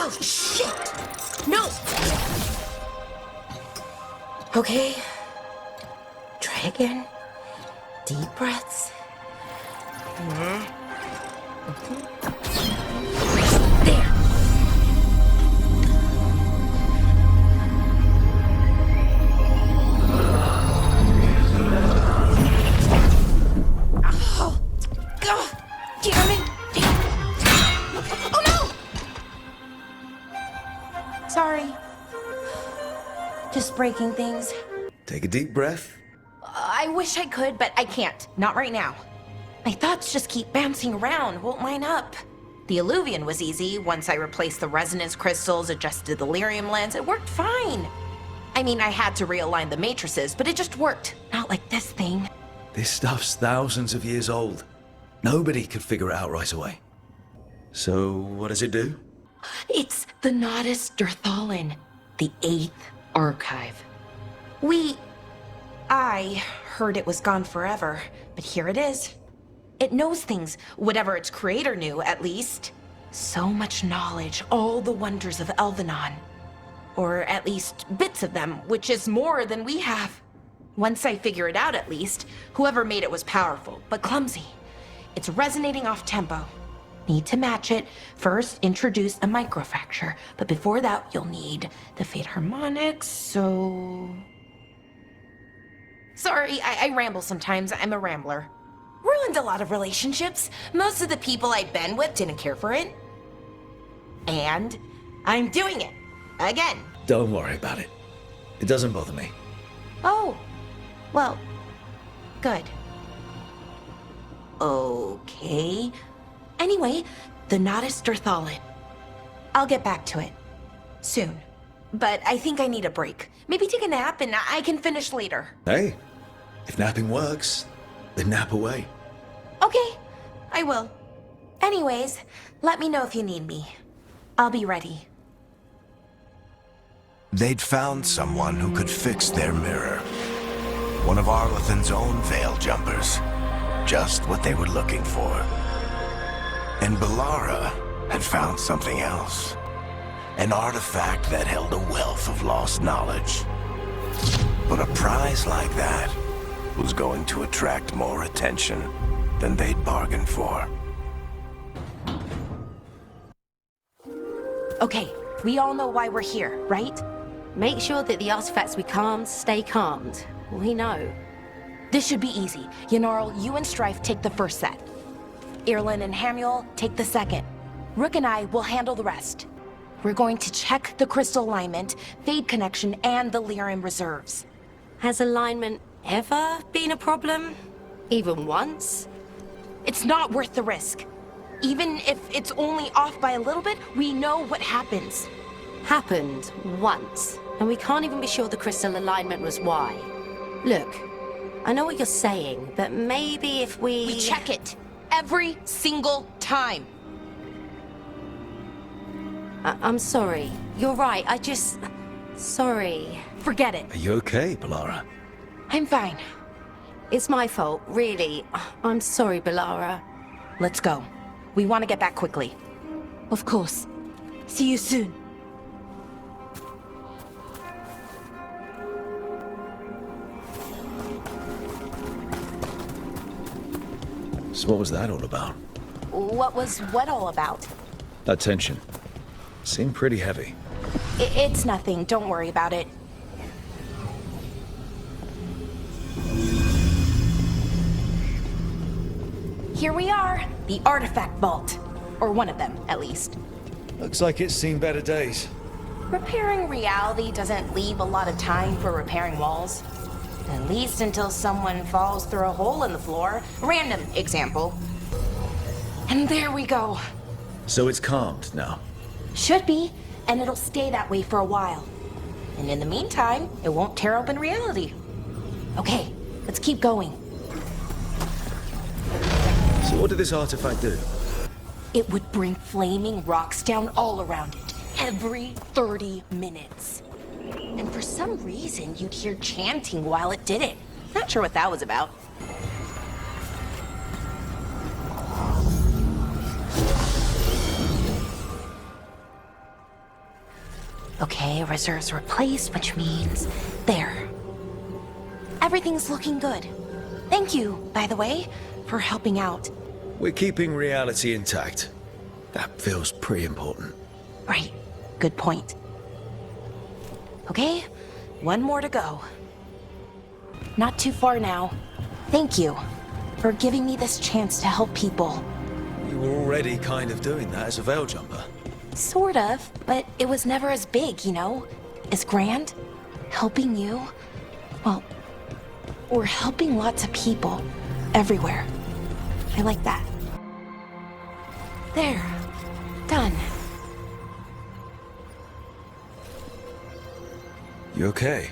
Oh, shit! No! Okay. Try again. Deep breaths. There. Oh, God, damn it. Oh, no! Sorry. Just breaking things. Take a deep breath. I wish I could, but I can't. Not right now. My thoughts just keep bouncing around, won't line up. The Illuvian was easy. Once I replaced the resonance crystals, adjusted the lyrium lens, it worked fine. I mean, I had to realign the matrices, but it just worked. Not like this thing. This stuff's thousands of years old. Nobody could figure it out right away. So, what does it do? It's the Nodus Derthalin, the 8th archive. I heard it was gone forever, but here it is. It knows things, whatever its creator knew, at least. So much knowledge, all the wonders of Elvenon. Or at least bits of them, which is more than we have. Once I figure it out, at least, whoever made it was powerful, but clumsy. It's resonating off tempo. Need to match it. First, introduce a microfracture, but before that, you'll need the Fate harmonics, so... Sorry, I ramble sometimes. I'm a rambler. Ruined a lot of relationships. Most of the people I'd been with didn't care for it. And I'm doing it. Again. Don't worry about it. It doesn't bother me. Oh. Well, good. Okay. Anyway, the Nodus Derthalin. I'll get back to it. Soon. But I think I need a break. Maybe take a nap and I can finish later. Hey, if napping works, then nap away. Okay, I will. Anyways, let me know if you need me. I'll be ready. They'd found someone who could fix their mirror. One of Arlathan's own veil jumpers. Just what they were looking for. And Balara had found something else. An artifact that held a wealth of lost knowledge. But a prize like that was going to attract more attention than they'd bargained for. Okay, we all know why we're here, right? Make sure that the artifacts we calmed stay calmed. We know. This should be easy. Yanarl, you and Strife take the first set. Irlin and Hamuel take the second. Rook and I will handle the rest. We're going to check the crystal alignment, fade connection, and the lyrium reserves. Has alignment ever been a problem? Even once? It's not worth the risk. Even if it's only off by a little bit, we know what happens. Happened once, and we can't even be sure the crystal alignment was why. Look, I know what you're saying, but maybe if We check it every single time. I'm sorry. You're right, Sorry. Forget it. Are you okay, Balara? I'm fine. It's my fault, really. I'm sorry, Balara. Let's go. We want to get back quickly. Of course. See you soon. So what was that all about? What was what all about? That tension. Seemed pretty heavy. It's nothing. Don't worry about it. Here we are. The artifact vault. Or one of them, at least. Looks like it's seen better days. Repairing reality doesn't leave a lot of time for repairing walls. At least until someone falls through a hole in the floor. Random example. And there we go. So it's calmed now. Should be, and it'll stay that way for a while. And in the meantime, it won't tear open reality. Okay, let's keep going. So what did this artifact do? It would bring flaming rocks down all around it, every 30 minutes. And for some reason, you'd hear chanting while it did it. Not sure what that was about. Okay, reserves replaced, which means... there. Everything's looking good. Thank you, by the way, for helping out. We're keeping reality intact. That feels pretty important. Right. Good point. Okay, one more to go. Not too far now. Thank you for giving me this chance to help people. You were already kind of doing that as a veil jumper. Sort of, but it was never as big, you know? As grand. Helping you. Well, we're helping lots of people. Everywhere. I like that. There. Done. You okay?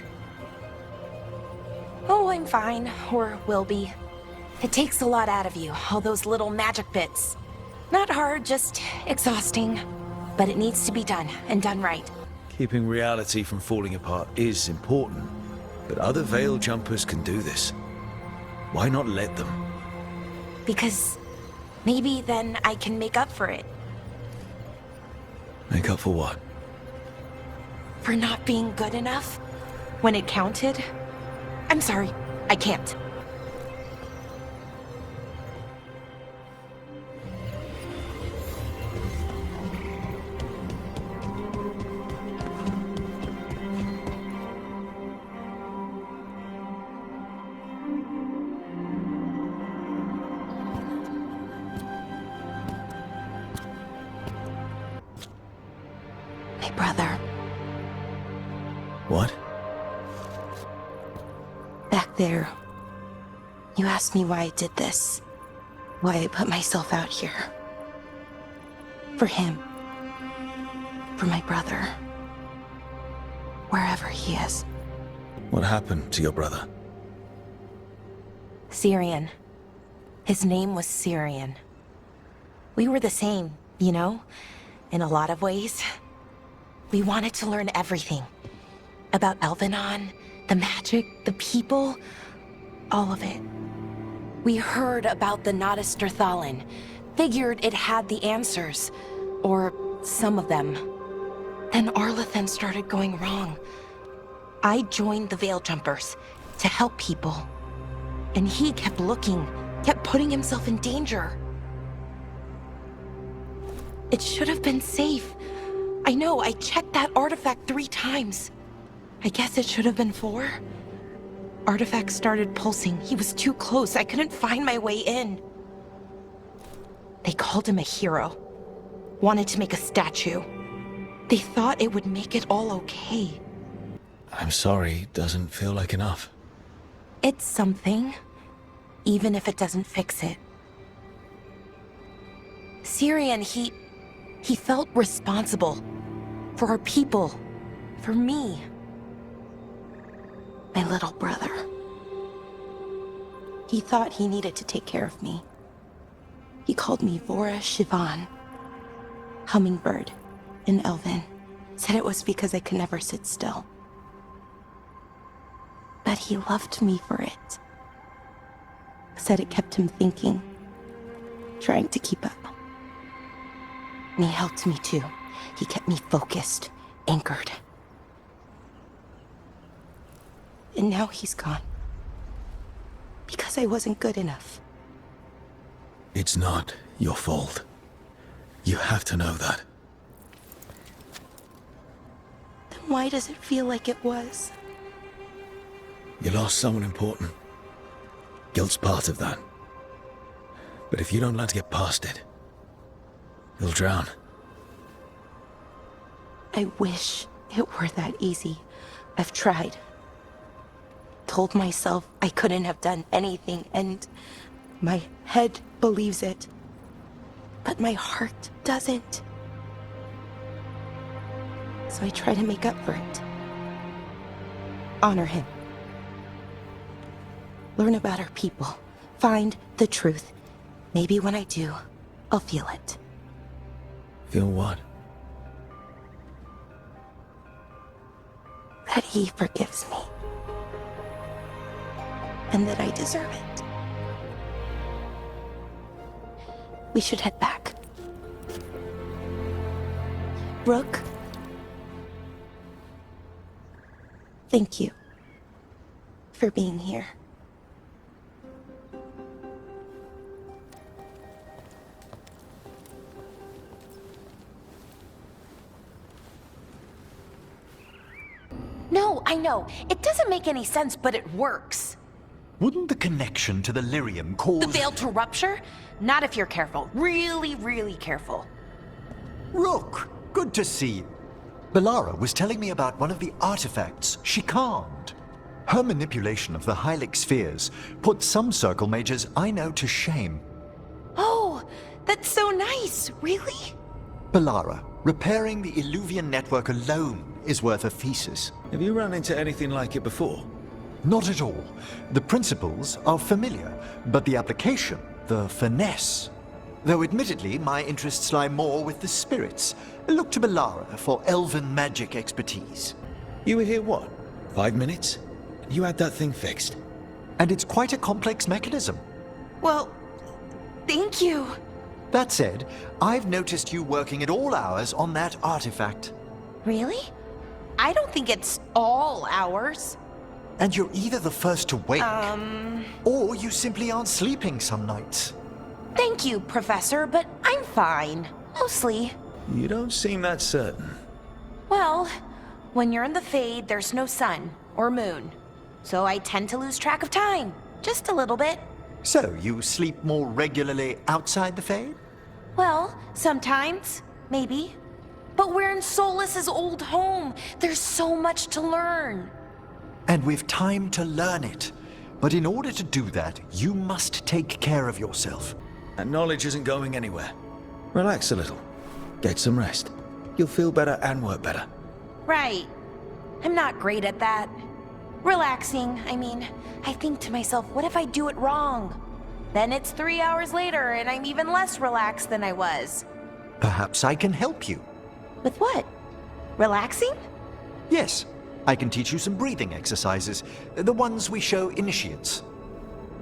Oh, I'm fine. Or will be. It takes a lot out of you, all those little magic bits. Not hard, just exhausting. But it needs to be done, and done right. Keeping reality from falling apart is important, but other veil jumpers can do this. Why not let them? Because maybe then I can make up for it. Make up for what? For not being good enough when it counted. I'm sorry, I can't. My brother. What? Back there, you asked me why I did this. Why I put myself out here. For him. For my brother. Wherever he is. What happened to your brother? Syrian. His name was Syrian. We were the same, you know? In a lot of ways. We wanted to learn everything. About Elvenon, the magic, the people, all of it. We heard about the Nodus Thalin, figured it had the answers, or some of them. Then Arlathan started going wrong. I joined the Veil Jumpers to help people. And he kept looking, kept putting himself in danger. It should have been safe. I know, I checked that artifact 3 times. I guess it should have been 4. Artifact started pulsing. He was too close. I couldn't find my way in. They called him a hero. Wanted to make a statue. They thought it would make it all okay. I'm sorry, doesn't feel like enough. It's something, even if it doesn't fix it. Syrian, he felt responsible. For our people. For me. My little brother. He thought he needed to take care of me. He called me Vora Shivan. Hummingbird in Elven. Said it was because I could never sit still. But he loved me for it. Said it kept him thinking. Trying to keep up. And he helped me too. He kept me focused, anchored. And now he's gone. Because I wasn't good enough. It's not your fault. You have to know that. Then why does it feel like it was? You lost someone important. Guilt's part of that. But if you don't learn to get past it, you'll drown. I wish it were that easy. I've tried. Told myself I couldn't have done anything, and my head believes it. But my heart doesn't. So I try to make up for it. Honor him. Learn about our people. Find the truth. Maybe when I do, I'll feel it. Feel what? That he forgives me. And that I deserve it. We should head back. Rook, Thank you for being here. No, I know. It doesn't make any sense, but it works. Wouldn't the connection to the lyrium cause... The veil to rupture? Not if you're careful. Really, really careful. Rook, good to see you. Belara was telling me about one of the artifacts she calmed. Her manipulation of the Hylic spheres put some circle mages I know to shame. Oh, that's so nice. Really? Belara, repairing the Illuvian network alone is worth a thesis. Have you run into anything like it before? Not at all. The principles are familiar, but the application, the finesse. Though admittedly, my interests lie more with the spirits. Look to Belara for elven magic expertise. You were here what? 5 minutes? You had that thing fixed. And it's quite a complex mechanism. Well, thank you. That said, I've noticed you working at all hours on that artifact. Really? I don't think it's all ours. And you're either the first to wake, or you simply aren't sleeping some nights. Thank you, Professor, but I'm fine. Mostly. You don't seem that certain. Well, when you're in the Fade, there's no sun or moon. So I tend to lose track of time. Just a little bit. So, you sleep more regularly outside the Fade? Well, sometimes. Maybe. But we're in Solas's old home. There's so much to learn. And we've time to learn it. But in order to do that, you must take care of yourself. And knowledge isn't going anywhere. Relax a little. Get some rest. You'll feel better and work better. Right. I'm not great at that. Relaxing, I mean. I think to myself, what if I do it wrong? Then it's 3 hours later and I'm even less relaxed than I was. Perhaps I can help you. With what? Relaxing? Yes, I can teach you some breathing exercises, the ones we show initiates.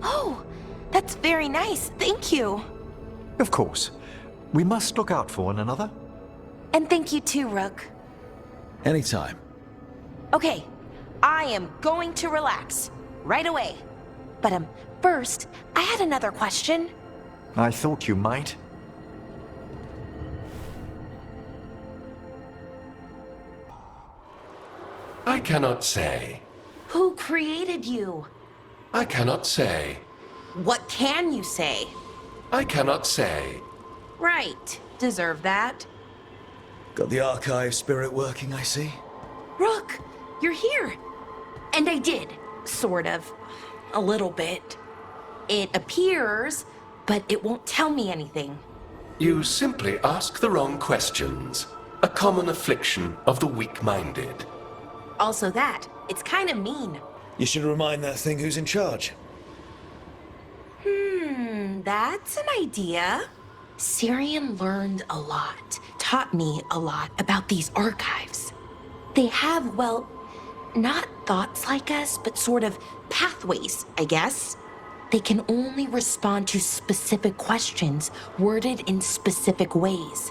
Oh, that's very nice. Thank you. Of course. We must look out for one another. And thank you too, Rook. Anytime. Okay, I am going to relax right away. But first, I had another question. I thought you might. I cannot say. Who created you? I cannot say. What can you say? I cannot say. Right, deserve that. Got the archive spirit working, I see. Rook, you're here. And I did, sort of. A little bit. It appears, but it won't tell me anything. You simply ask the wrong questions. A common affliction of the weak-minded. Also that, it's kind of mean. You should remind that thing who's in charge. That's an idea. Syrian learned a lot, taught me a lot about these archives. They have, well, not thoughts like us, but sort of pathways, I guess. They can only respond to specific questions worded in specific ways.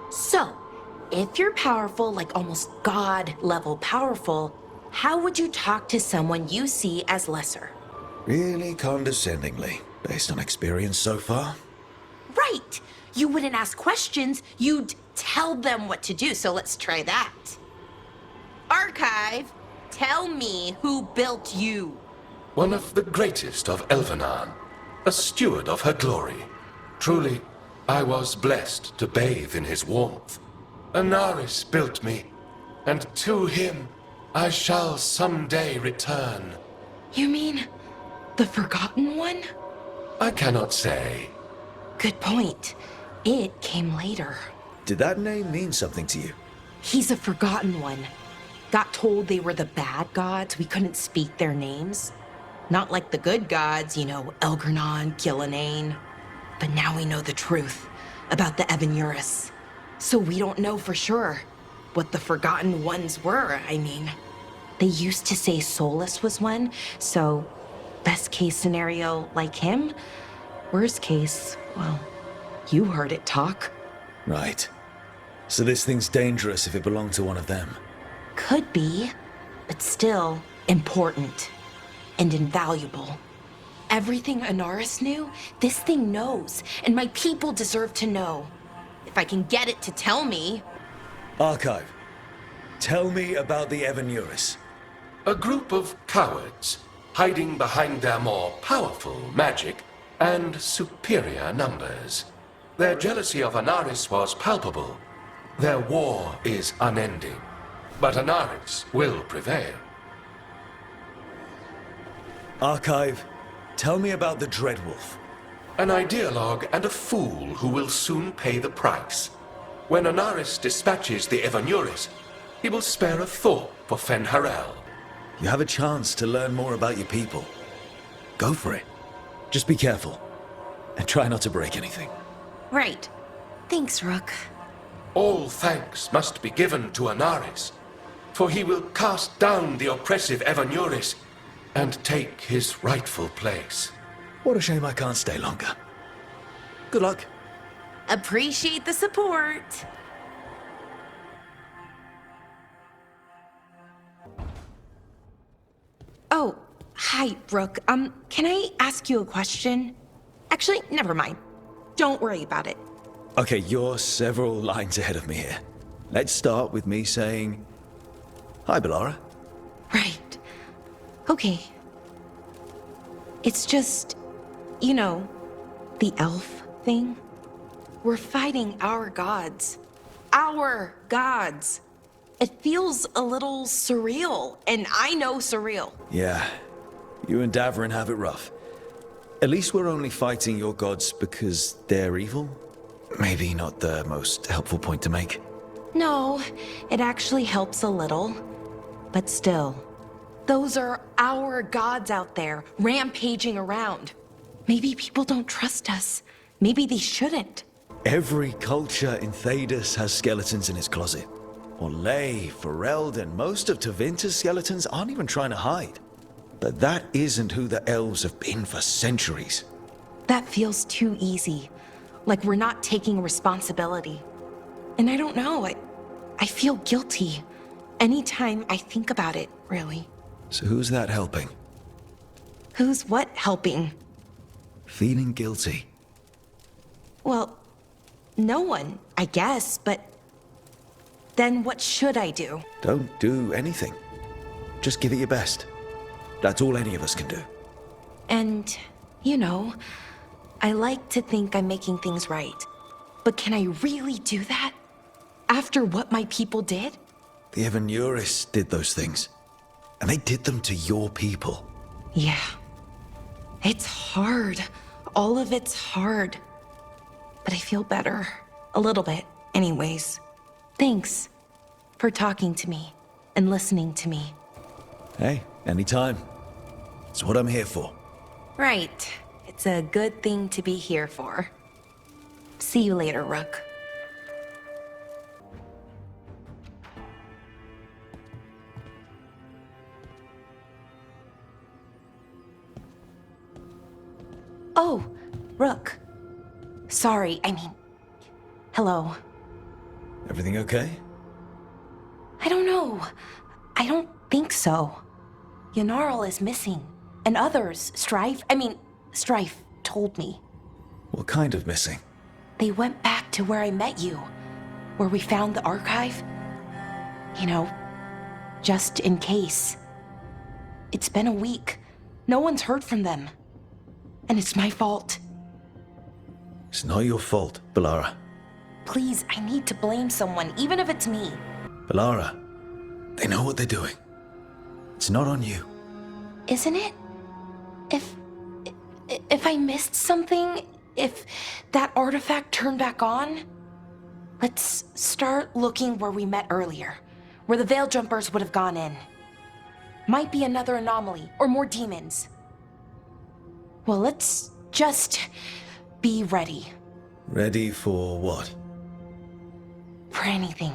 So, if you're powerful, like almost God-level powerful, how would you talk to someone you see as lesser? Really condescendingly, based on experience so far. Right! You wouldn't ask questions, you'd tell them what to do, so let's try that. Archive, tell me who built you. One of the greatest of Elvenan. A steward of her glory. Truly, I was blessed to bathe in his warmth. Anaris built me, and to him I shall someday return. You mean the Forgotten One? I cannot say. Good point. It came later. Did that name mean something to you? He's a Forgotten One. Got told they were the bad gods, we couldn't speak their names. Not like the good gods, you know, Elgernon, Gillenane. But now we know the truth about the Ebenuris. So we don't know for sure what the Forgotten Ones were, I mean. They used to say Solus was one, so best case scenario, like him. Worst case, well, you heard it talk. Right. So this thing's dangerous if it belonged to one of them. Could be, but still important and invaluable. Everything Anaris knew, this thing knows, and my people deserve to know. If I can get it to tell me. Archive, tell me about the Evanuris. A group of cowards hiding behind their more powerful magic and superior numbers. Their jealousy of Anaris was palpable. Their war is unending, but Anaris will prevail. Archive, tell me about the Dreadwolf. An ideologue and a fool who will soon pay the price. When Anaris dispatches the Evanuris, he will spare a thought for Fen'Harel. You have a chance to learn more about your people. Go for it. Just be careful. And try not to break anything. Right. Thanks, Rook. All thanks must be given to Anaris, for he will cast down the oppressive Evanuris and take his rightful place. What a shame I can't stay longer. Good luck. Appreciate the support. Oh, hi, Rook. Can I ask you a question? Actually, never mind. Don't worry about it. Okay, you're several lines ahead of me here. Let's start with me saying, hi, Bellara. Right. Okay. It's just, you know, the elf thing. We're fighting our gods. Our gods. It feels a little surreal, and I know surreal. Yeah, you and Davrin have it rough. At least we're only fighting your gods because they're evil? Maybe not the most helpful point to make. No, it actually helps a little. But still, those are our gods out there, rampaging around. Maybe people don't trust us. Maybe they shouldn't. Every culture in Thedas has skeletons in its closet. Orlais, Fereld, and most of Tevinter's skeletons aren't even trying to hide. But that isn't who the elves have been for centuries. That feels too easy. Like we're not taking responsibility. And I don't know, I feel guilty. Anytime I think about it, really. So who's that helping? Who's what helping? Feeling guilty. Well, no one, I guess, but then what should I do? Don't do anything. Just give it your best. That's all any of us can do. And, you know, I like to think I'm making things right. But can I really do that? After what my people did? The Evanuris did those things. And they did them to your people. Yeah. It's hard. All of it's hard. But I feel better. A little bit, anyways. Thanks for talking to me and listening to me. Hey, anytime. It's what I'm here for. Right. It's a good thing to be here for. See you later, Rook. Oh, Rook. Sorry, I mean... Hello. Everything okay? I don't know. I don't think so. Yanarl is missing. And others, Strife told me. What kind of missing? They went back to where I met you. Where we found the archive. You know, just in case. It's been a week. No one's heard from them. And it's my fault. It's not your fault, Bellara. Please, I need to blame someone, even if it's me. Bellara, they know what they're doing. It's not on you. Isn't it? If I missed something, if that artifact turned back on, let's start looking where we met earlier, where the Veil Jumpers would have gone in. Might be another anomaly, or more demons. Well, let's just be ready. Ready for what? For anything.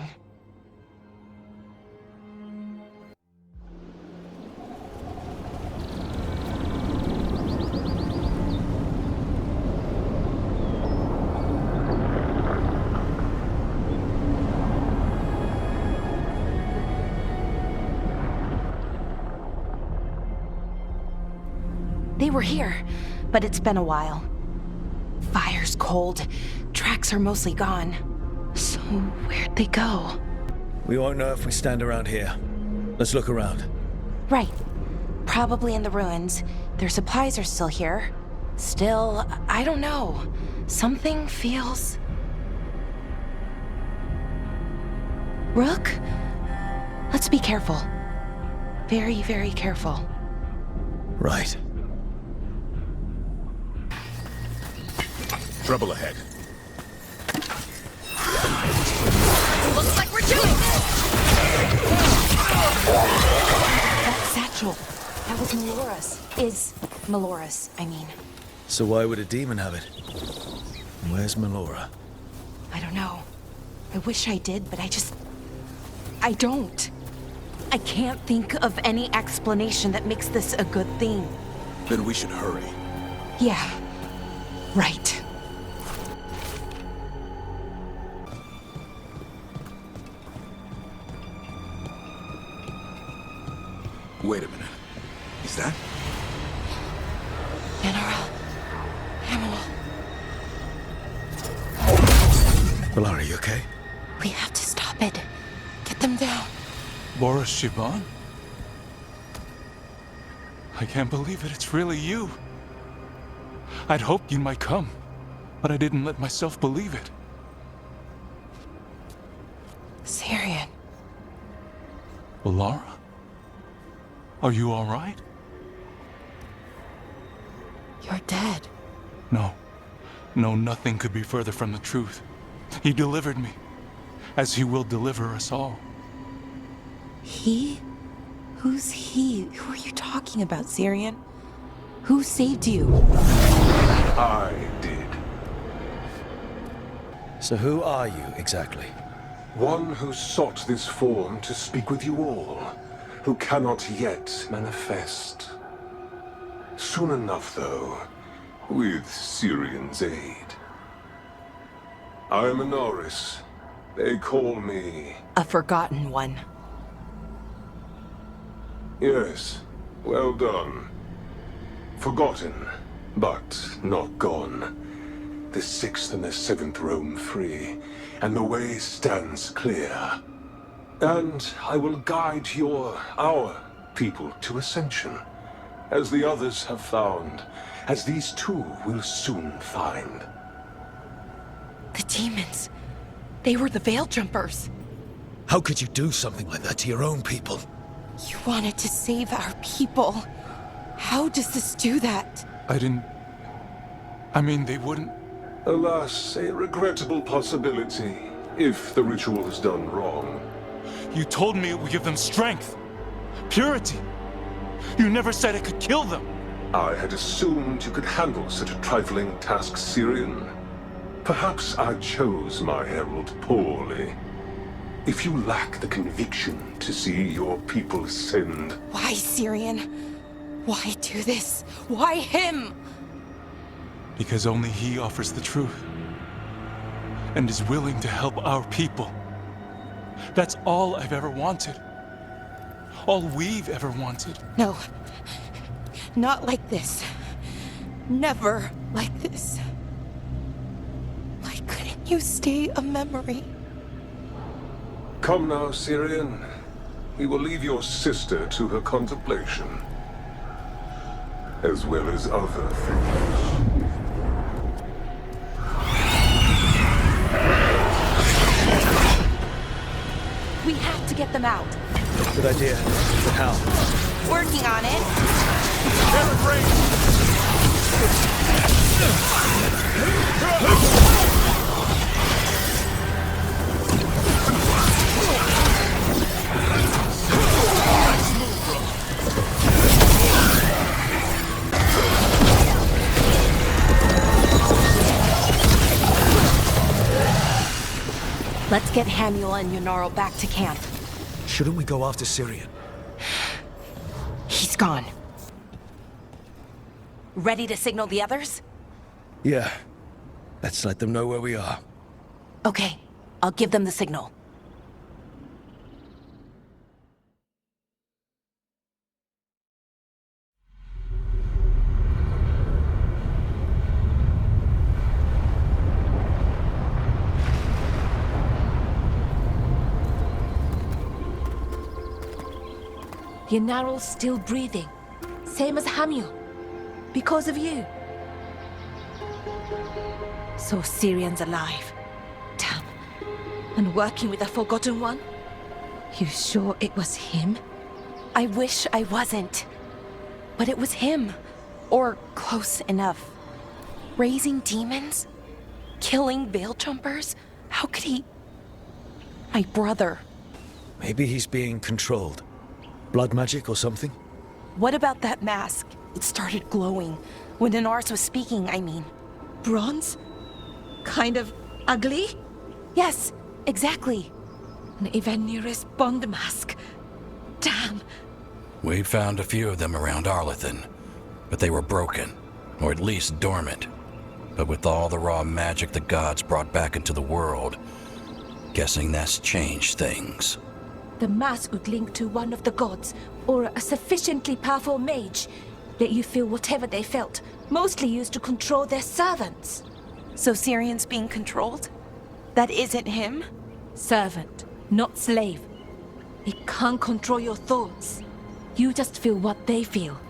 They were here, but it's been a while. Fire's cold. Tracks are mostly gone. So where'd they go? We won't know if we stand around here. Let's look around. Right. Probably in the ruins. Their supplies are still here. Still, I don't know. Something feels... Rook? Let's be careful. Very, very careful. Right. Trouble ahead. Looks like we're doing this! That satchel. That was Melora's. Is Melora's, I mean. So why would a demon have it? Where's Melora? I don't know. I wish I did, but I don't. I can't think of any explanation that makes this a good thing. Then we should hurry. Yeah. Right. Wait a minute. Is that? General. Animal. Valara, you okay? We have to stop it. Get them down. Boris Shiban? I can't believe it. It's really you. I'd hoped you might come, but I didn't let myself believe it. Syrian. Valara? Are you all right? You're dead. No. No, nothing could be further from the truth. He delivered me, as he will deliver us all. He? Who's he? Who are you talking about, Syrian? Who saved you? I did. So who are you, exactly? One who sought this form to speak with you all, who cannot yet manifest. Soon enough, though, with Syrian's aid. I am Anaris. They call me... A forgotten one. Yes, well done. Forgotten, but not gone. The 6th and the 7th roam free, and the way stands clear. And I will guide our people to ascension, as the others have found, as these two will soon find. The demons. They were the Veil Jumpers. How could you do something like that to your own people? You wanted to save our people. How does this do that? I mean, they wouldn't... Alas, a regrettable possibility, if the ritual is done wrong. You told me it would give them strength, purity. You never said it could kill them. I had assumed you could handle such a trifling task, Syrian. Perhaps I chose my herald poorly. If you lack the conviction to see your people ascend... Why, Syrian? Why do this? Why him? Because only he offers the truth. And is willing to help our people. That's all I've ever wanted. All we've ever wanted. No. Not like this. Never like this. Why couldn't you stay a memory? Come now, Syrian. We will leave your sister to her contemplation. As well as other things. We have to get them out. Good idea. But how? Working on it. Let's get Hamuel and Yonaro back to camp. Shouldn't we go after Syrian? He's gone. Ready to signal the others? Yeah. Let's let them know where we are. Okay, I'll give them the signal. Yenaral's still breathing. Same as Hamiel. Because of you. So Syrian's alive. Damn. And working with the Forgotten One? You sure it was him? I wish I wasn't. But it was him. Or close enough. Raising demons? Killing veil jumpers? How could he... My brother. Maybe he's being controlled. Blood magic or something? What about that mask? It started glowing. When Inaris was speaking, I mean. Bronze? Kind of ugly? Yes, exactly. An Evaniris Bond mask. Damn. We found a few of them around Arlathan, but they were broken, or at least dormant. But with all the raw magic the gods brought back into the world, guessing that's changed things. The mask would link to one of the gods, or a sufficiently powerful mage. Let you feel whatever they felt, mostly used to control their servants. So Syrian's being controlled? That isn't him? Servant, not slave. It can't control your thoughts. You just feel what they feel.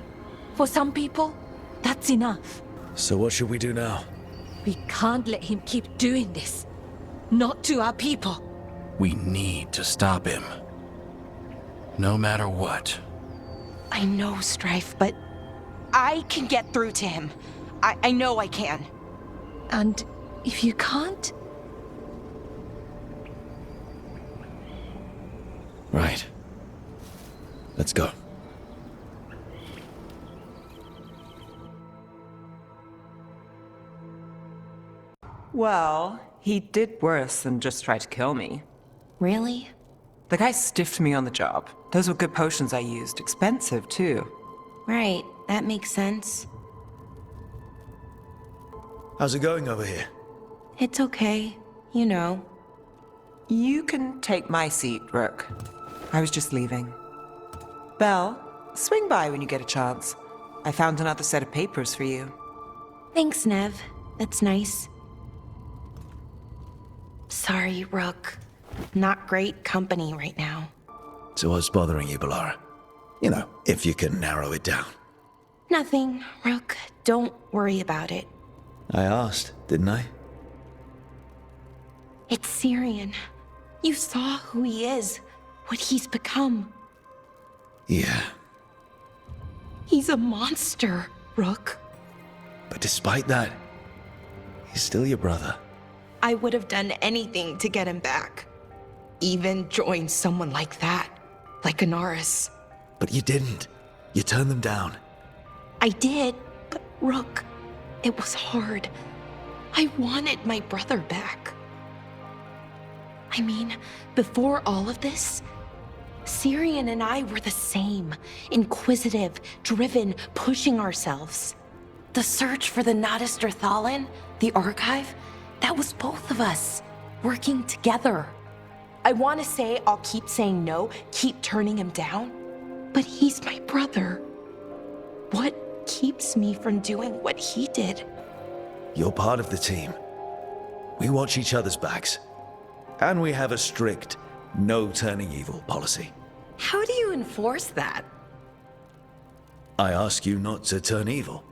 For some people, that's enough. So what should we do now? We can't let him keep doing this. Not to our people. We need to stop him. No matter what. I know, Strife, but I can get through to him. I know I can. And if you can't, Right. Let's go. Well, he did worse than just try to kill me. Really? The guy stiffed me on the job. Those were good potions I used. Expensive, too. Right, that makes sense. How's it going over here? It's okay, you know. You can take my seat, Rook. I was just leaving. Belle, swing by when you get a chance. I found another set of papers for you. Thanks, Nev. That's nice. Sorry, Rook. Not great company right now. So what's bothering you, Balara? You know, if you can narrow it down. Nothing, Rook. Don't worry about it. I asked, didn't I? It's Syrian. You saw who he is, what he's become. Yeah. He's a monster, Rook. But despite that, he's still your brother. I would have done anything to get him back. Even join someone like that, like Inaris. But you didn't. You turned them down. I did, but Rook, it was hard. I wanted my brother back. I mean, before all of this, Syrian and I were the same. Inquisitive, driven, pushing ourselves. The search for the Nadister Thalin, the archive, that was both of us, working together. I want to say I'll keep saying no, keep turning him down, but he's my brother. What keeps me from doing what he did? You're part of the team. We watch each other's backs. And we have a strict no turning evil policy. How do you enforce that? I ask you not to turn evil.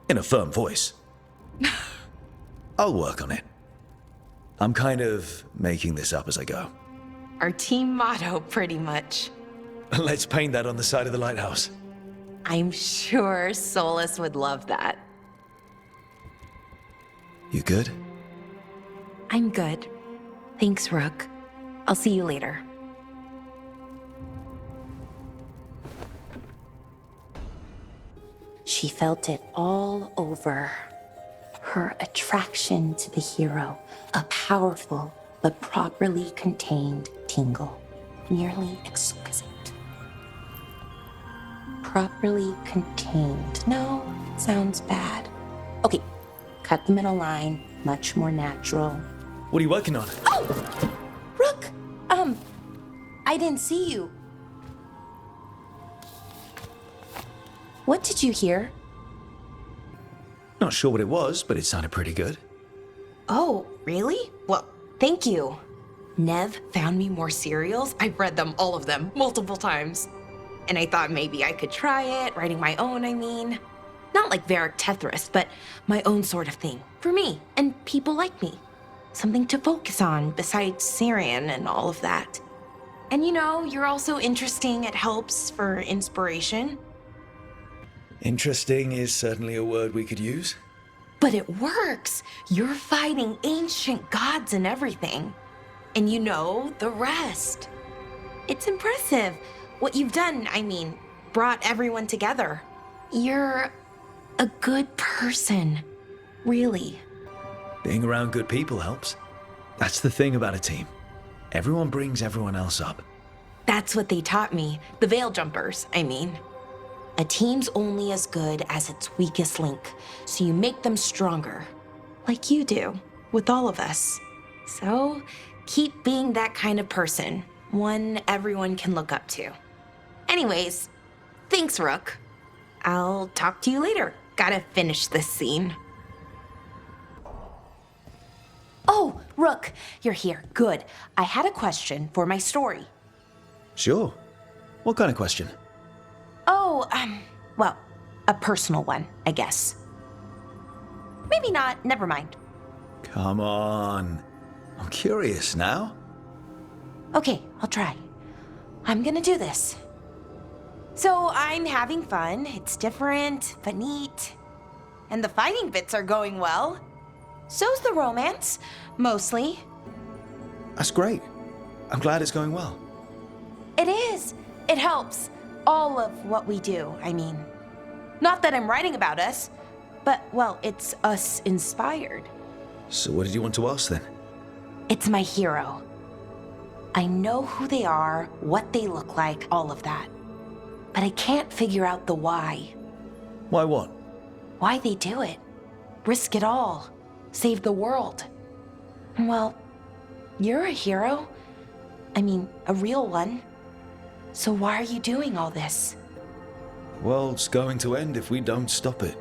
In a firm voice. I'll work on it. I'm kind of making this up as I go. Our team motto, pretty much. Let's paint that on the side of the lighthouse. I'm sure Solus would love that. You good? I'm good. Thanks, Rook. I'll see you later. She felt it all over. Her attraction to the hero, a powerful but properly contained tingle, nearly exquisite. Properly contained. No, sounds bad. Okay, cut the middle line, much more natural. What are you working on? Oh! Rook! I didn't see you. What did you hear? Not sure what it was, but it sounded pretty good. Oh, really? Well, thank you. Nev found me more serials. I've read them, all of them, multiple times. and I thought maybe I could try it, writing my own, I mean. Not like Varric Tethrist, but my own sort of thing. For me, and people like me. Something to focus on besides Syrian and all of that. And you know, you're also interesting. It helps for inspiration. Interesting is certainly a word we could use. But it works. You're fighting ancient gods and everything. And you know the rest. It's impressive. What you've done, I mean, brought everyone together. You're a good person. Really. Being around good people helps. That's the thing about a team. Everyone brings everyone else up. That's what they taught me. The Veil Jumpers, I mean. A team's only as good as its weakest link, so you make them stronger. Like you do, with all of us. So, keep being that kind of person. One everyone can look up to. Anyways, thanks, Rook. I'll talk to you later. Gotta finish this scene. Oh, Rook, you're here. Good. I had a question for my story. Sure. What kind of question? Oh, well, a personal one, I guess. Maybe not. Never mind. Come on. I'm curious now. Okay, I'll try. I'm gonna do this. So I'm having fun. It's different, but neat. And the fighting bits are going well. So's the romance, mostly. That's great. I'm glad it's going well. It is. It helps. All of what we do, I mean. Not that I'm writing about us, but, well, it's us inspired. So what did you want to ask then? It's my hero. I know who they are, what they look like, all of that. But I can't figure out the why. Why what? Why they do it. Risk it all. Save the world. Well, you're a hero. I mean, a real one. So why are you doing all this? World's going to end if we don't stop it.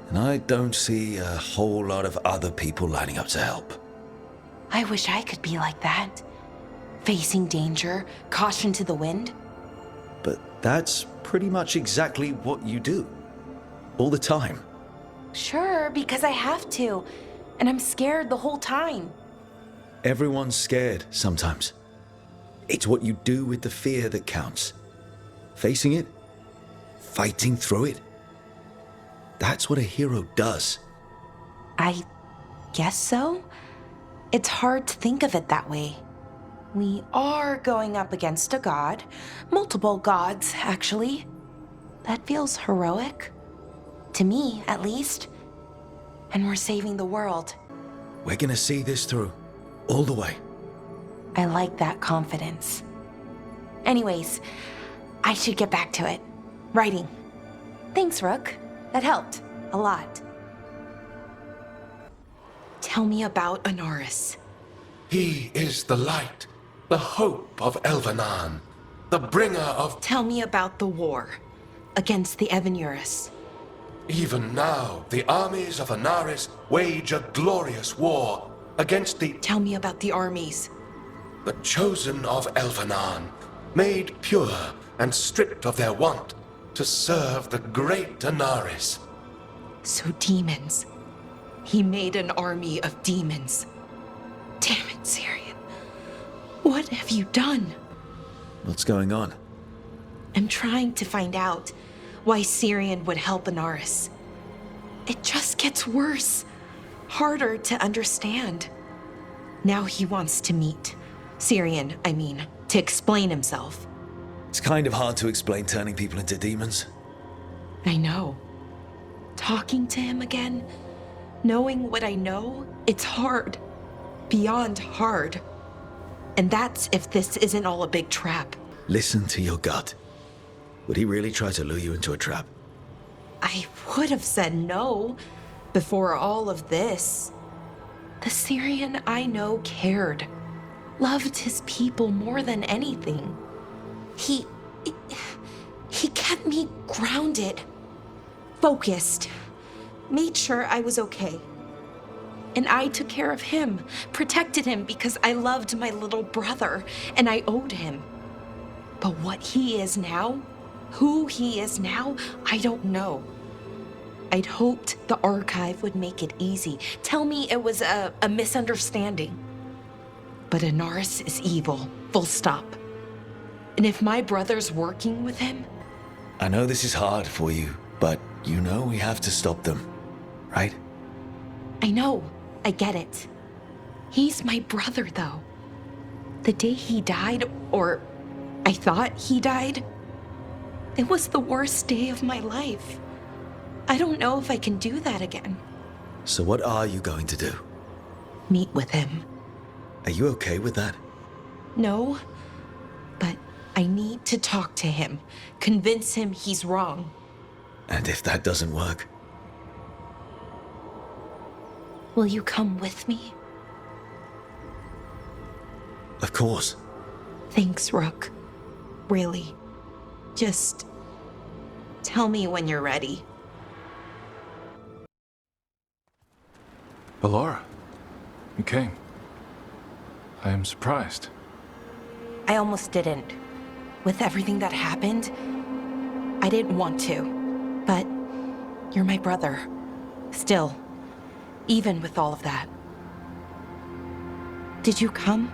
And I don't see a whole lot of other people lining up to help. I wish I could be like that. Facing danger, caution to the wind. But that's pretty much exactly what you do. All the time. Sure, because I have to. And I'm scared the whole time. Everyone's scared sometimes. It's what you do with the fear that counts. Facing it, fighting through it. That's what a hero does. I guess so. It's hard to think of it that way. We are going up against a god. Multiple gods, actually. That feels heroic. To me, at least. And we're saving the world. We're gonna see this through. All the way. I like that confidence. Anyways, I should get back to it. Writing. Thanks, Rook. That helped. A lot. Tell me about Anaris. He is the light, the hope of Elvenan, the bringer of... Tell me about the war against the Evenuris. Even now, the armies of Anaris wage a glorious war against the... Tell me about the armies. The chosen of Elvenan, made pure and stripped of their want to serve the great Anaris. So demons. He made an army of demons. Damn it, Syrian. What have you done? What's going on? I'm trying to find out why Syrian would help Anaris. It just gets worse. Harder to understand. Now he wants to meet. Syrian, I mean, to explain himself. It's kind of hard to explain turning people into demons. I know. Talking to him again, knowing what I know, it's hard. Beyond hard. And that's if this isn't all a big trap. Listen to your gut. Would he really try to lure you into a trap? I would have said no before all of this. The Syrian I know cared. Loved his people more than anything. He kept me grounded, focused, made sure I was okay. And I took care of him, protected him because I loved my little brother and I owed him. But what he is now, Who he is now, I don't know. I'd hoped the archive would make it easy. Tell me it was a misunderstanding. But Inaris is evil, full stop. And if my brother's working with him... I know this is hard for you, but you know we have to stop them, right? I know, I get it. He's my brother, though. The day he died, or I thought he died, it was the worst day of my life. I don't know if I can do that again. So what are you going to do? Meet with him. Are you okay with that? No, but I need to talk to him. Convince him he's wrong. And if that doesn't work? Will you come with me? Of course. Thanks, Rook. Really. Just tell me when you're ready. Bellara, you came. I am surprised. I almost didn't. With everything that happened, I didn't want to. But you're my brother. Still, even with all of that. Did you come?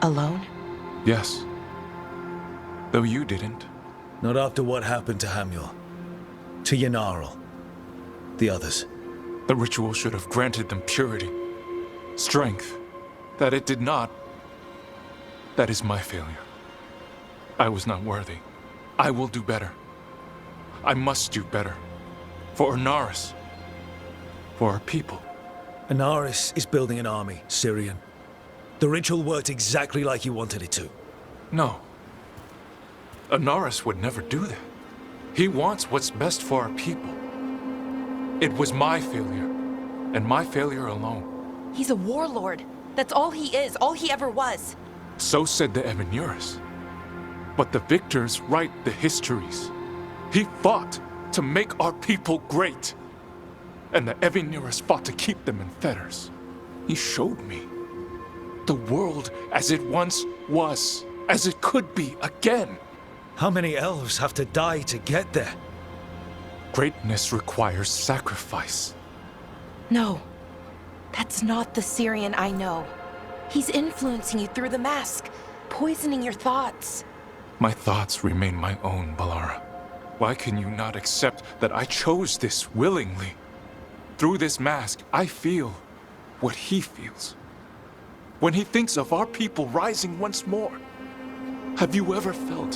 Alone? Yes. Though you didn't. Not after what happened to Hamyor. To Yanarl. The others. The ritual should have granted them purity. Strength. That it did not. That is my failure. I was not worthy. I will do better. I must do better. For Inaris. For our people. Inaris is building an army, Syrian. The ritual worked exactly like you wanted it to. No. Inaris would never do that. He wants what's best for our people. It was my failure, and my failure alone. He's a warlord. That's all he is, all he ever was. So said the Evenuris. But the victors write the histories. He fought to make our people great. And the Evenuris fought to keep them in fetters. He showed me the world as it once was, as it could be again. How many elves have to die to get there? Greatness requires sacrifice. No, that's not the Syrian I know. He's influencing you through the mask, poisoning your thoughts. My thoughts remain my own, Bellara. Why can you not accept that I chose this willingly? Through this mask, I feel what he feels. When he thinks of our people rising once more, have you ever felt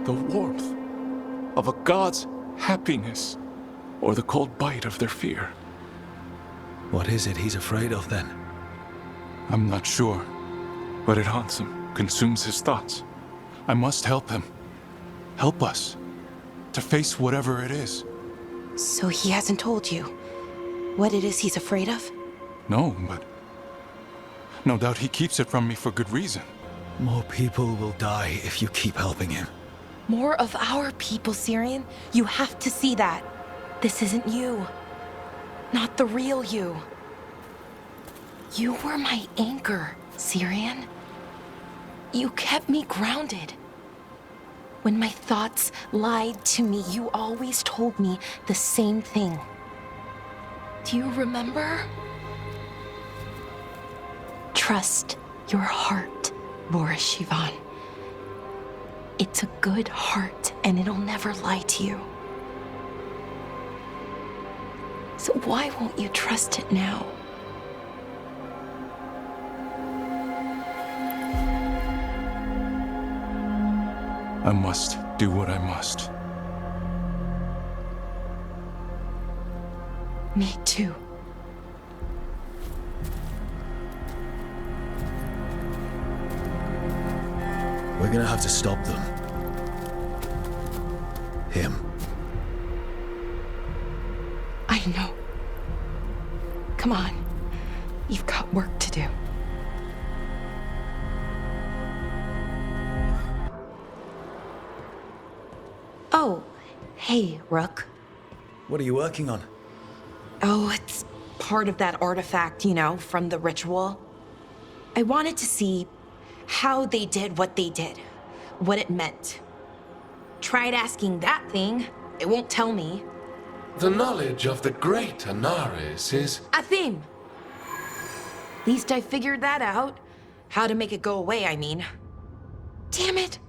the warmth of a god's happiness or the cold bite of their fear? What is it he's afraid of then? I'm not sure, but it haunts him, consumes his thoughts. I must help him. Help us to face whatever it is. So he hasn't told you what it is he's afraid of? No, but no doubt he keeps it from me for good reason. More people will die if you keep helping him. More of our people, Syrian. You have to see that. This isn't you. Not the real you. You were my anchor, Syrian. You kept me grounded. When my thoughts lied to me, you always told me the same thing. Do you remember? Trust your heart, Boris Shivan. It's a good heart, and it'll never lie to you. So why won't you trust it now? I must do what I must. Me too. We're gonna have to stop them. Him. I know. Come on. You've got work to do. Oh, hey, Rook. What are you working on? Oh, it's part of that artifact, you know, from the ritual. I wanted to see how they did what they did, what it meant. Tried asking that thing. It won't tell me. The knowledge of the great Anaris is... A theme. At least I figured that out. How to make it go away, I mean. Damn it.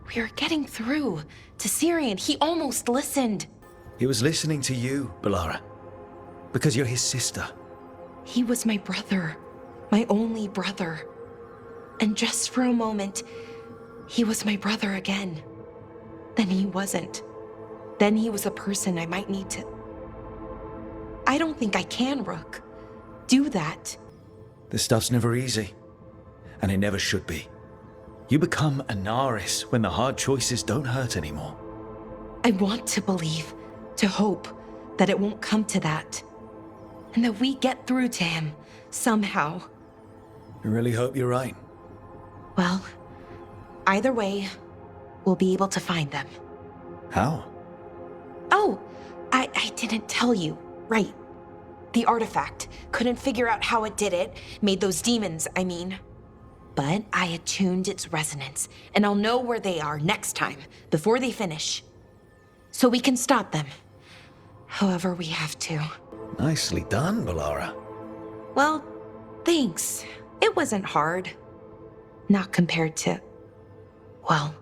We are getting through. To Syrian, he almost listened. He was listening to you, Balara. Because you're his sister. He was my brother. My only brother. And just for a moment, he was my brother again. Then he wasn't. Then he was a person I might need to... I don't think I can, Rook. Do that. This stuff's never easy. And it never should be. You become Anaris when the hard choices don't hurt anymore. I want to believe, to hope, that it won't come to that. And that we get through to him, somehow. I really hope you're right. Well, either way, we'll be able to find them. How? Oh, I didn't tell you. Right. The artifact. Couldn't figure out how it did it. Made those demons, I mean. But I attuned its resonance, and I'll know where they are next time, before they finish. So we can stop them. However we have to. Nicely done, Balara. Well, thanks. It wasn't hard. Not compared to... well...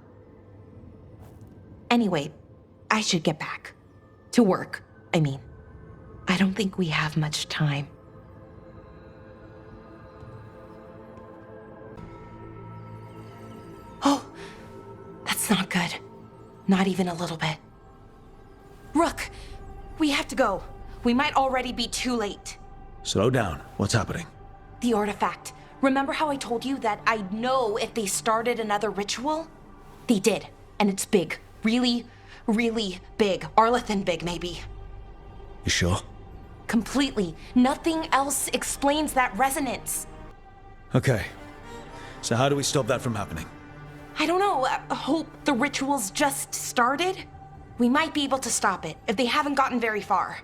Anyway, I should get back. To work, I mean. I don't think we have much time. Oh, that's not good. Not even a little bit. Rook, we have to go. We might already be too late. Slow down. What's happening? The artifact. Remember how I told you that I'd know if they started another ritual? They did, and it's big. Really, really big. Arlethan big, maybe. You sure? Completely. Nothing else explains that resonance. Okay. So how do we stop that from happening? I don't know. Hope the ritual's just started? We might be able to stop it if they haven't gotten very far.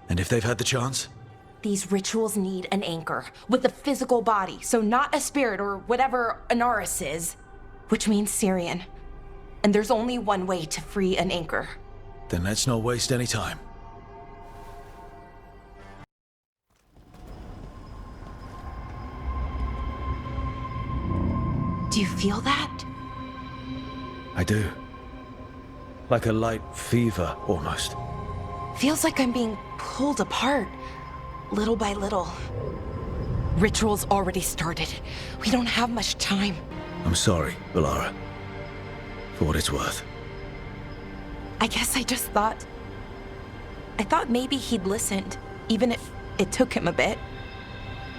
And if they've had the chance? These rituals need an anchor with a physical body, so not a spirit or whatever Anaris is, which means Syrian. And there's only one way to free an anchor. Then let's not waste any time. Do you feel that? I do. Like a light fever, almost. Feels like I'm being pulled apart, little by little. Ritual's already started. We don't have much time. I'm sorry, Balara. For what it's worth. I guess I just thought... I thought maybe he'd listened, even if it took him a bit.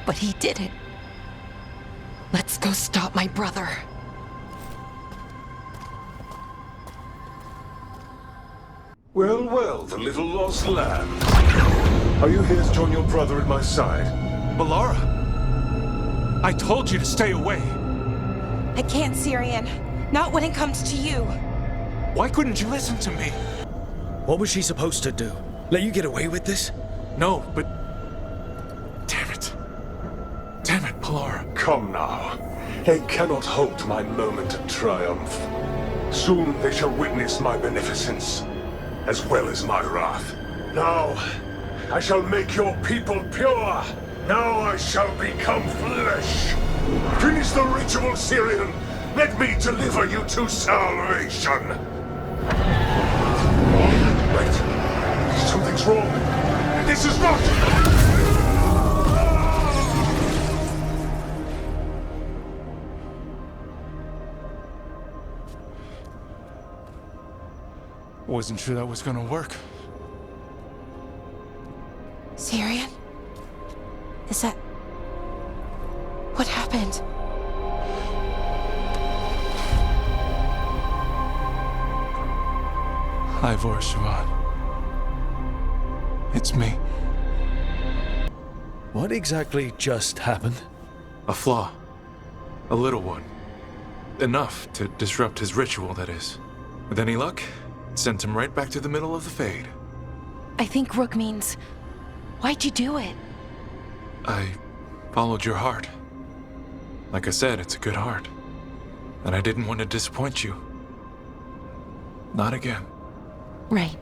But he didn't. Let's go stop my brother. Well, well, the little lost lamb. Are you here to join your brother at my side? Balara! I told you to stay away! I can't, Syrian. Not when it comes to you. Why couldn't you listen to me? What was she supposed to do? Let you get away with this? No, but... Damn it. Damn it, Balara. Come now. They cannot halt my moment of triumph. Soon they shall witness my beneficence, as well as my wrath. Now, I shall make your people pure. Now I shall become flesh. Finish the ritual, Syrian. Let me deliver you to salvation. Wait. Something's wrong. This is not... Wasn't sure that was gonna work. Syrian? Is that... what happened? Ivor Siobhan. It's me. What exactly just happened? A flaw. A little one. Enough to disrupt his ritual, that is. With any luck, it sent him right back to the middle of the Fade. I think Rook means... why'd you do it? I followed your heart. Like I said, it's a good heart. And I didn't want to disappoint you. Not again. Right.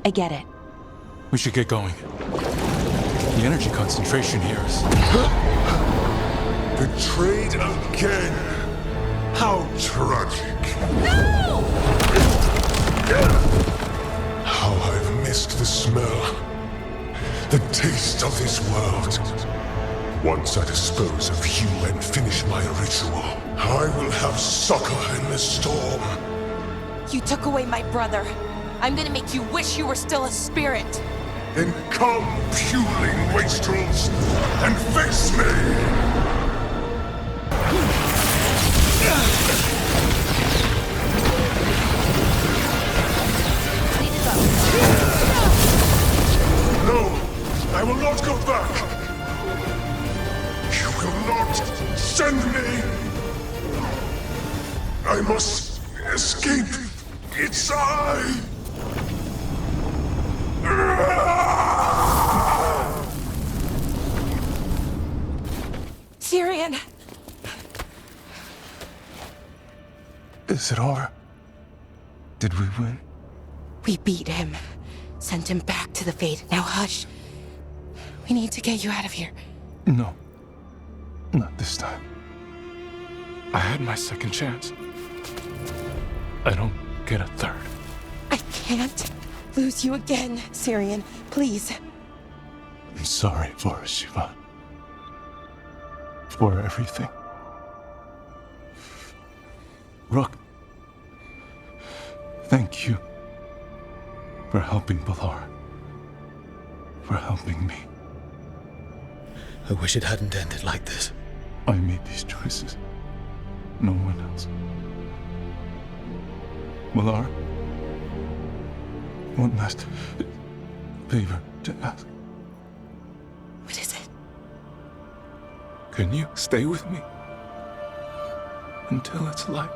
I get it. We should get going. The energy concentration here is... Betrayed again! How tragic! No! How I've missed the smell, the taste of this world. Once I dispose of you and finish my ritual, I will have succor in the storm. You took away my brother. I'm gonna make you wish you were still a spirit. Then come, puling wastrels, and face me! No! I will not go back! You will not send me! I must escape! It's I! Syrian! Is it over? Did we win? We beat him. Sent him back to the Fate. Now hush. We need to get you out of here. No. Not this time. I had my second chance. I don't get a third. I can't lose you again, Syrian. Please. I'm sorry for Shivan. For everything. Rook, thank you for helping Balara. For helping me. I wish it hadn't ended like this. I made these choices. No one else. Balara, one last favor to ask. What is it? Can you stay with me until it's light?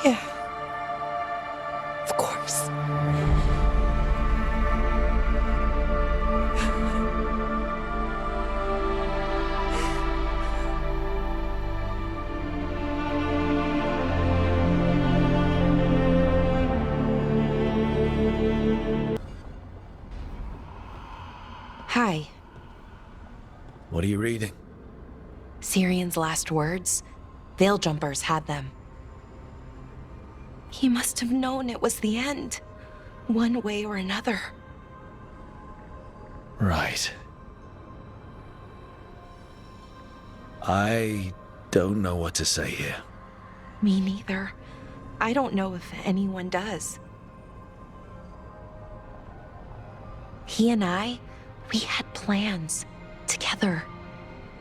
Yeah. Of course. Hi. What are you reading? Syrian's last words. Veil Jumpers had them. He must have known it was the end, one way or another. Right. I don't know what to say here. Me neither. I don't know if anyone does. He and I, we had plans together.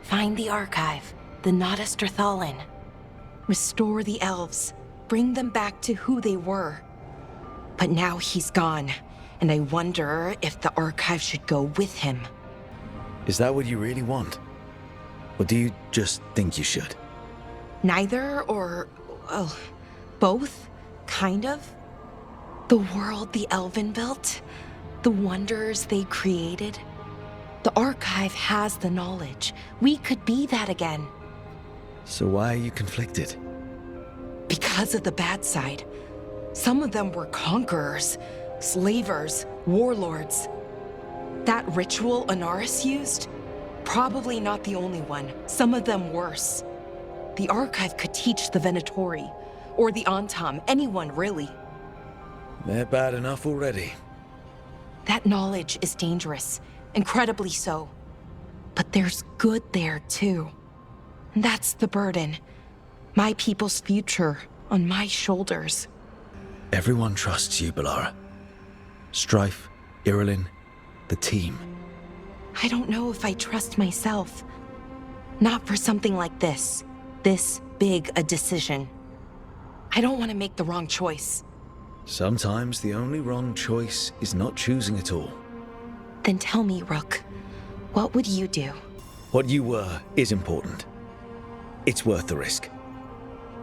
Find the archive, the Nodus Drathalin. Restore the elves. Bring them back to who they were. But now he's gone, and I wonder if the archive should go with him. Is that what you really want? Or do you just think you should? Neither, or, well, both, kind of. The world the Elven built, the wonders they created. The archive has the knowledge. We could be that again. So why are you conflicted? Because of the bad side. Some of them were conquerors, slavers, warlords. That ritual Anaris used? Probably not the only one. Some of them worse. The archive could teach the Venatori, or the Antam, anyone really. They're bad enough already. That knowledge is dangerous, incredibly so. But there's good there too. And that's the burden. My people's future on my shoulders. Everyone trusts you, Balara. Strife, Irilyn, the team. I don't know if I trust myself. Not for something like this. This big a decision. I don't want to make the wrong choice. Sometimes the only wrong choice is not choosing at all. Then tell me, Rook, what would you do? What you were is important. It's worth the risk.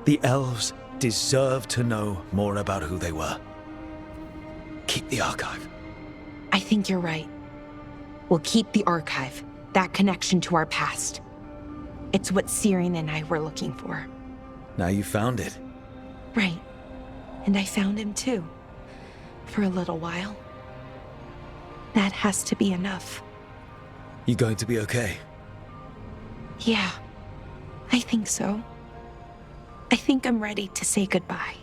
The elves deserve to know more about who they were. Keep the archive. I think you're right. We'll keep the archive, that connection to our past. It's what Syrian and I were looking for. Now you found it. Right. And I found him too. For a little while. That has to be enough. You going to be okay? Yeah. I think so. I think I'm ready to say goodbye.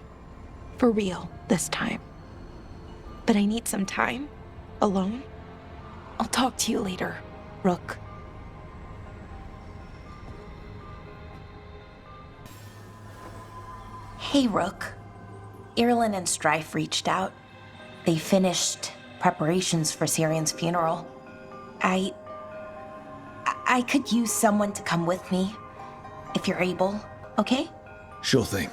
For real, this time. But I need some time. Alone. I'll talk to you later, Rook. Hey, Rook. Irulan and Strife reached out. They finished preparations for Syrian's funeral. I could use someone to come with me, if you're able, okay? Sure thing.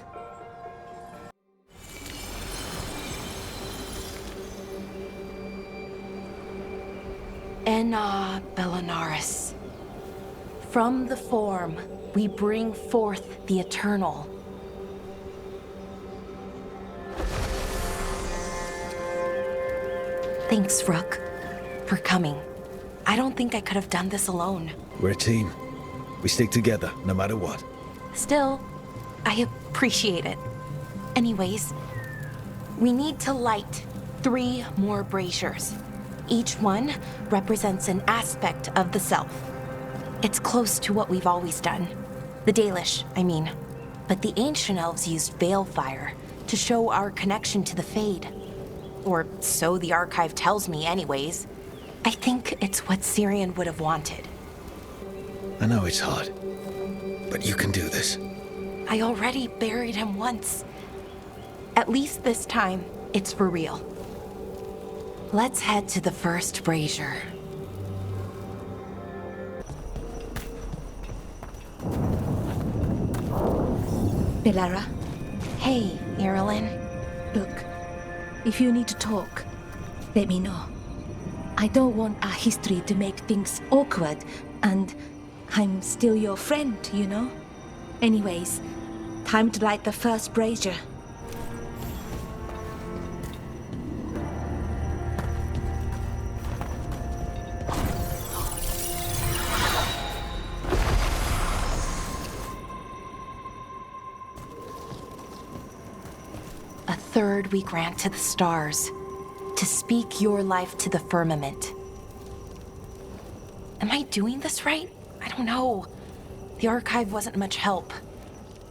Enna Bellinaris. From the form, we bring forth the eternal. Thanks, Rook, for coming. I don't think I could have done this alone. We're a team. We stick together, no matter what. Still, I appreciate it. Anyways, we need to light 3 more braziers. Each one represents an aspect of the self. It's close to what we've always done. The Dalish, I mean. But the ancient elves used Veilfire to show our connection to the Fade. Or so the archive tells me anyways. I think it's what Syrian would have wanted. I know it's hard, but you can do this. I already buried him once. At least this time, it's for real. Let's head to the first brazier. Belara, Hey, Irulan. look. If you need to talk, let me know. I don't want our history to make things awkward, and I'm still your friend, you know? Anyways, time to light the first brazier. A third we grant to the stars, to speak your life to the firmament. Am I doing this right? I don't know. The archive wasn't much help.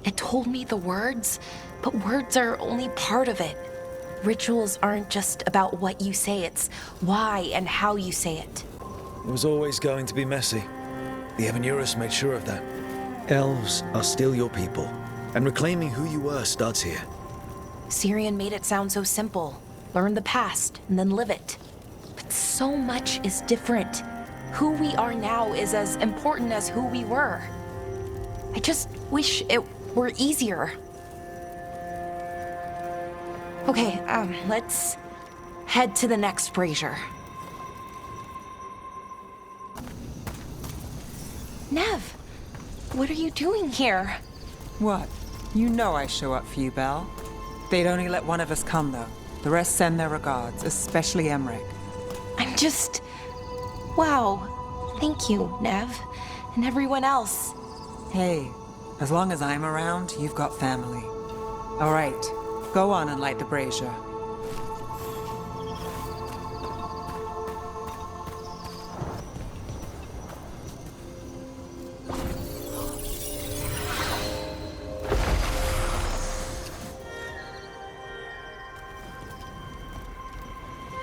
It told me the words, but words are only part of it. Rituals aren't just about what you say, it's why and how you say it. It was always going to be messy. The Evanurus made sure of that. Elves are still your people, and reclaiming who you were starts here. Syrian made it sound so simple. Learn the past, and then live it. But so much is different. Who we are now is as important as who we were. I just wish it were easier. Okay, let's head to the next brazier. Nev, what are you doing here? What? You know I show up for you, Belle. They'd only let one of us come, though. The rest send their regards, especially Emmerich. I'm just... Wow. Thank you, Nev. And everyone else. Hey, as long as I'm around, you've got family. All right, go on and light the brazier.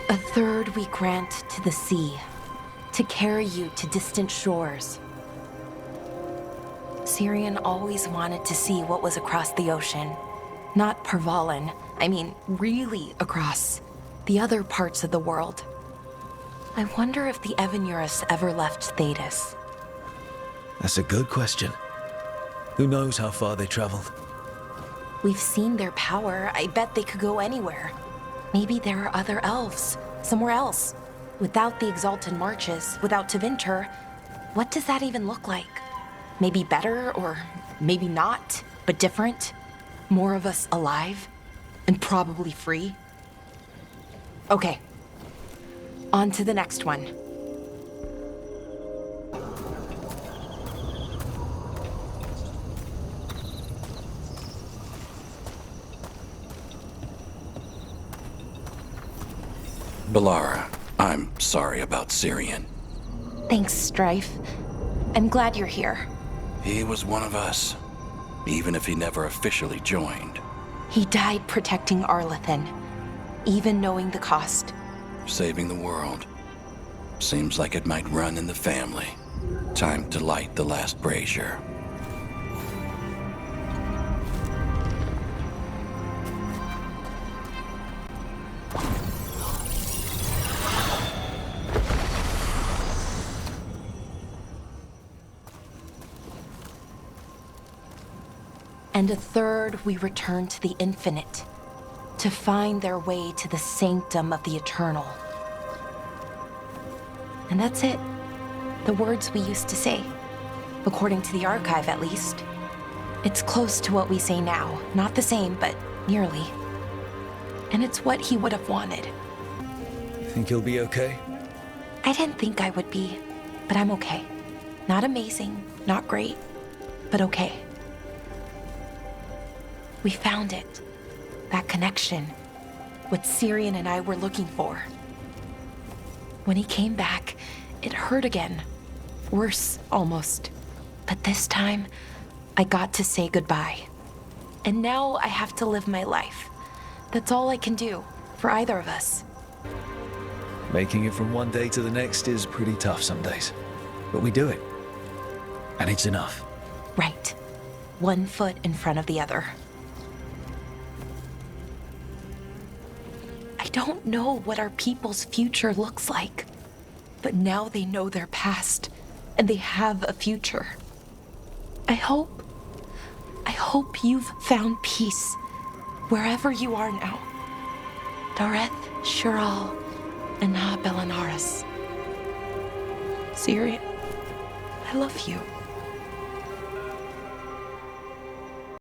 A third we grant to the sea, to carry you to distant shores. Syrian always wanted to see what was across the ocean. Not Pervalin, I mean really across. The other parts of the world. I wonder if the Evanurus ever left Thedas. That's a good question. Who knows how far they traveled? We've seen their power. I bet they could go anywhere. Maybe there are other elves, somewhere else. Without the Exalted Marches, without Tevinter, what does that even look like? Maybe better, or maybe not, but different? More of us alive? And probably free? Okay. On to the next one. Balara, I'm sorry about Syrian. Thanks, Strife. I'm glad you're here. He was one of us, even if he never officially joined. He died protecting Arlethan, even knowing the cost. Saving the world. Seems like it might run in the family. Time to light the last brazier. And a third we return to the infinite, to find their way to the sanctum of the eternal. And that's it. The words we used to say. According to the archive, at least. It's close to what we say now. Not the same, but nearly. And it's what he would have wanted. Think you'll be okay? I didn't think I would be, but I'm okay. Not amazing, not great, but okay. We found it. That connection. What Syrian and I were looking for. When he came back, it hurt again. Worse, almost. But this time, I got to say goodbye. And now I have to live my life. That's all I can do, for either of us. Making it from one day to the next is pretty tough some days. But we do it. And it's enough. Right. One foot in front of the other. I don't know what our people's future looks like, but now they know their past, and they have a future. I hope you've found peace, wherever you are now. Dareth, Shiral, and Ha Belanaris. Syrian, I love you.